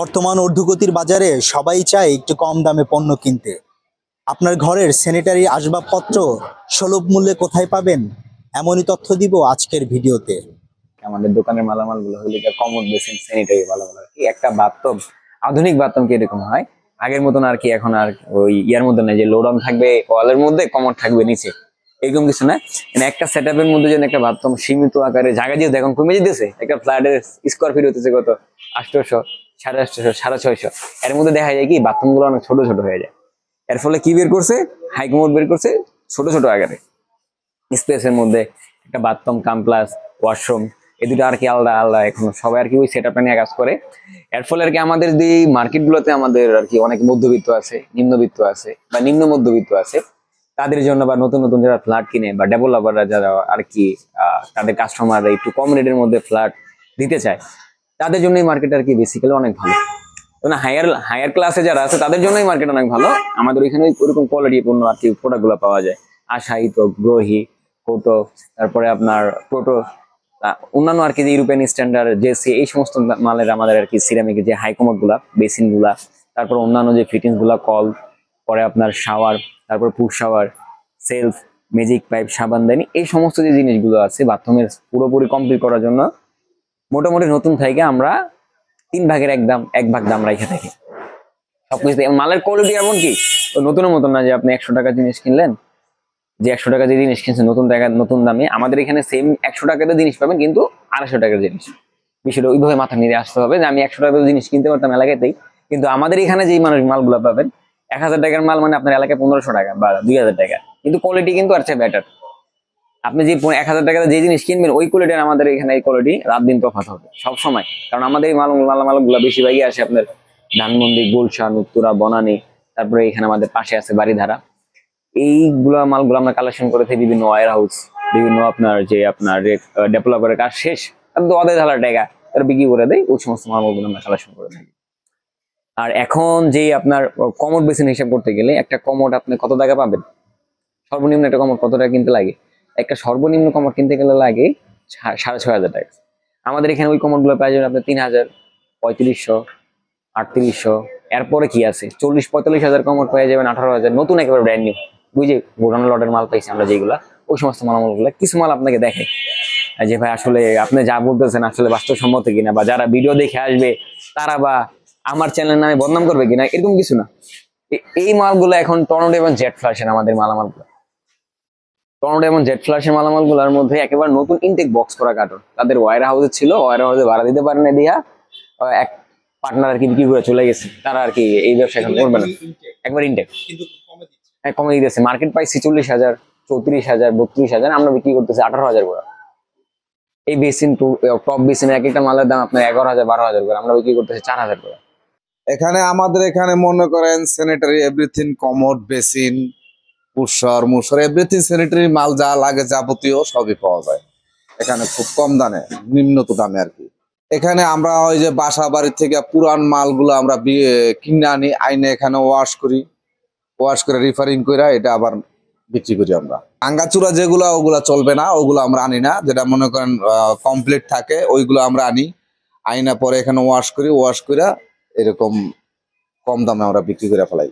বর্তমান ঊর্ধ্বগতির বাজারে সবাই চায় একটু কম দামে পণ্য কিনতে। আপনার ঘরের স্যানিটারি আসবাবপত্র সুলভ মূল্যে কোথায় পাবেন, এমনই তথ্য দিব আজকের ভিডিওতে। আমাদের দোকানের মালামাল গুলো হলো কমোড বেসিন স্যানিটারি মালামাল আর কি। একটা বাথটব, আধুনিক বাথটব কি এরকম হয়, আগের মতন আর কি এখন আর ওই ইয়ার মধ্যে নেই যে লোডন থাকবে ওয়ালের মধ্যে, কমোড থাকবে নিচে, এরকম কিছু না। মানে একটা সেটআপের মধ্যে যেন একটা বাথটব সীমিত আকারে জায়গা যেহেতু এখন কমে যেতেছে, একটা ফ্ল্যাটের স্কোয়ার ফিট হতেছে কত 800, 850, 650, এর মধ্যে দেখা যায় কি বাথরুম গুলো অনেক ছোট ছোট হয়ে যায়। এর ফলে কি বের করছে, হাই কমোড বের করছে ছোট ছোট আকারে স্পেসের মধ্যে একটা বাথরুম কাম প্লাস ওয়াশরুম, এই দুটো আর কি আলাদা আলাদা এখন সবাই আর কি ওই সেটআপটা নিয়ে কাজ করে। এর ফলে আর কি আমাদের যে মার্কেট গুলোতে আমাদের আর কি অনেক মধ্যবিত্ত আছে, নিম্নবিত্ত আছে বা নিম্ন মধ্যবিত্ত আছে, তাদের জন্য বা নতুন নতুন যারা ফ্ল্যাট কিনে বা ডেভেলপাররা যারা আর কি তাদের কাস্টমাররা একটু কম রেটের মধ্যে ফ্ল্যাট দিতে চায়, তাদের জন্য এই মার্কেট আর কি বেসিক্যালি অনেক ভালো। হায়ার ক্লাসে যারা আছে তাদের জন্যই মার্কেট অনেক ভালো। আমাদের ওইখানে ওইরকম কোয়ালিটি পূর্ণ আর কি প্রোডাক্ট গুলো পাওয়া যায়। আশাহিত, গ্রোহি, কোটো, তারপরে আপনার প্রোটো, অন্যান্য আর কি যে ইউরোপিয়ান স্ট্যান্ডার্ড জেসি, এই সমস্ত মালের আমাদের আর কি সিরামিকের যে হাই কমোড গুলা, বেসিন গুলা, তারপর অন্যান্য যে ফিটিংস গুলা, কল, পরে আপনার শাওয়ার, তারপর push shower, shelf, magic pipe, সাবানদানি, এই সমস্ত যে জিনিসগুলো আছে বাথরুমের পুরোপুরি কমপ্লিট করার জন্য মোটামুটি নতুন থেকে আমরা 3 ভাগের এক ভাগ দাম রাখে থাকি সবকিছু। মালের কোয়ালিটি এমন কি নতুনের মতন না যে আপনি 100 টাকা জিনিস কিনলেন, যে 100 টাকা যে জিনিস কিনছেন নতুন টাকা নতুন দামে, আমাদের এখানে সেম 100 টাকাতে জিনিস পাবেন কিন্তু 250 টাকার জিনিস। বিষয়টা ওইভাবে মাথা নিয়ে আসতে হবে যে আমি 100 টাকার জিনিস কিনতে পারতাম এলাকাতেই, কিন্তু আমাদের এখানে যেই মানুষ মালগুলো পাবেন 1000 টাকার মাল মানে আপনার এলাকায় 1500 টাকা বা 2000 টাকা, কিন্তু কোয়ালিটি কিন্তু আর চেয়ে বেটার। আপনি যে 1000 টাকাতে যে জিনিস কিনবেন ওই কোয়ালিটির আমাদের এখানে এই কোয়ালিটি রাত দিন তফাৎ হবে সব সময়। কারণ আমাদের এই মালগুলো বেশিরভাগই আসে আপনার ধানমন্ডি, গুলশান, উত্তরা, বনানী, তারপরে এখানে আমাদের পাশে আছে বাড়িধারা। এইগুলা মালগুলো আমরা কালেকশন করে থাকি বিভিন্ন ওয়ার হাউস, বিভিন্ন আপনার যে আপনার ডেভেলপারের কাজ শেষ কিন্তু অধে ধালা টাকা তারা বিক্রি করে দেয়, ওই সমস্ত মালগুলো আমরা কালেকশন করে থাকি। আর এখন যে আপনার কমোড বেসিন হিসাব করতে গেলে একটা কমোড আপনি কত টাকা পাবেন, সর্বনিম্ন একটা কমোড কত টাকা কিনতে লাগে, একটা সর্বনিম্ন কমোড কিনতে গেলে লাগে 6500 টাকা। আমাদের এখানে ওই কমোড গুলো পাই যাবেন আপনার 3000, 3500, 3800, এরপরে কি আছে 40-45 হাজার কমোড পেয়ে যাবেন 18,000, নতুন একেবারে ব্র্যান্ড নিউ। বুঝে পুরানো লটের মাল পাইছি আমরা যেগুলা, ওই সমস্ত মালামালগুলো কিছু মাল আপনাকে দেখে যে ভাই আসলে আপনি যা বলতেছেন আসলে বাস্তবসম্মত কিনা, বা যারা ভিডিও দেখে আসবে তারা বা আমার চ্যানেল নামে বদনাম করবে কিনা, এরকম কিছু না। এই মালগুলো এখন টর্নেডো এবং জেট ফ্ল্যাশের আমাদের মালামালগুলো, টর্নেডো এবং জেট ফ্ল্যাশের মালামালগুলোর মধ্যে একেবারে নতুন ইনটেক বক্স করা কার্টন তাদের ওয়ার হাউসে ছিল, ওয়ার হাউসে ভাড়া দিতে পারেন না দিয়া এক পার্টনার আর কি বিক্রি করে চলে গেছে, তারা আর কি এই ব্যবসা এখন করবে না, একবার ইনটেক হ্যাঁ কমে দিতেছে। মার্কেট প্রাইস 46,000, 34,000, 32,000, আমরা বিক্রি করতেছি 18,000 করে। এই বেসিন টপ বেসিন এক একটা মালের দাম আপনার 11,000, 12,000 করে, আমরা বিক্রি করতেছি 4,000 করে। এখানে আমাদের এখানে মনে করেন স্যানিটারি এভরিথিং, কমোড, বেসিন, পুষর মুসর, এভরিথিং স্যানিটারি মাল যা লাগে যাবতীয় সবই পাওয়া যায় এখানে খুব কম দামে, নিম্নত দামে আর কি। এখানে আমরা ওই যে বাসা বাড়ি থেকে পুরান মালগুলো আমরা কিনে আনি, আইনে এখানে ওয়াশ করে রিফারিং করে এটা আবার বিক্রি করি আমরা। আঙ্গাচুরা যেগুলা ওগুলা চলবে না, ওগুলো আমরা আনি না। যেটা মনে করেন কমপ্লিট থাকে ওইগুলো আমরা আনি, আইনা পরে এখানে ওয়াশ করে এরকম কম দামে আমরা বিক্রি করে ফেলাই।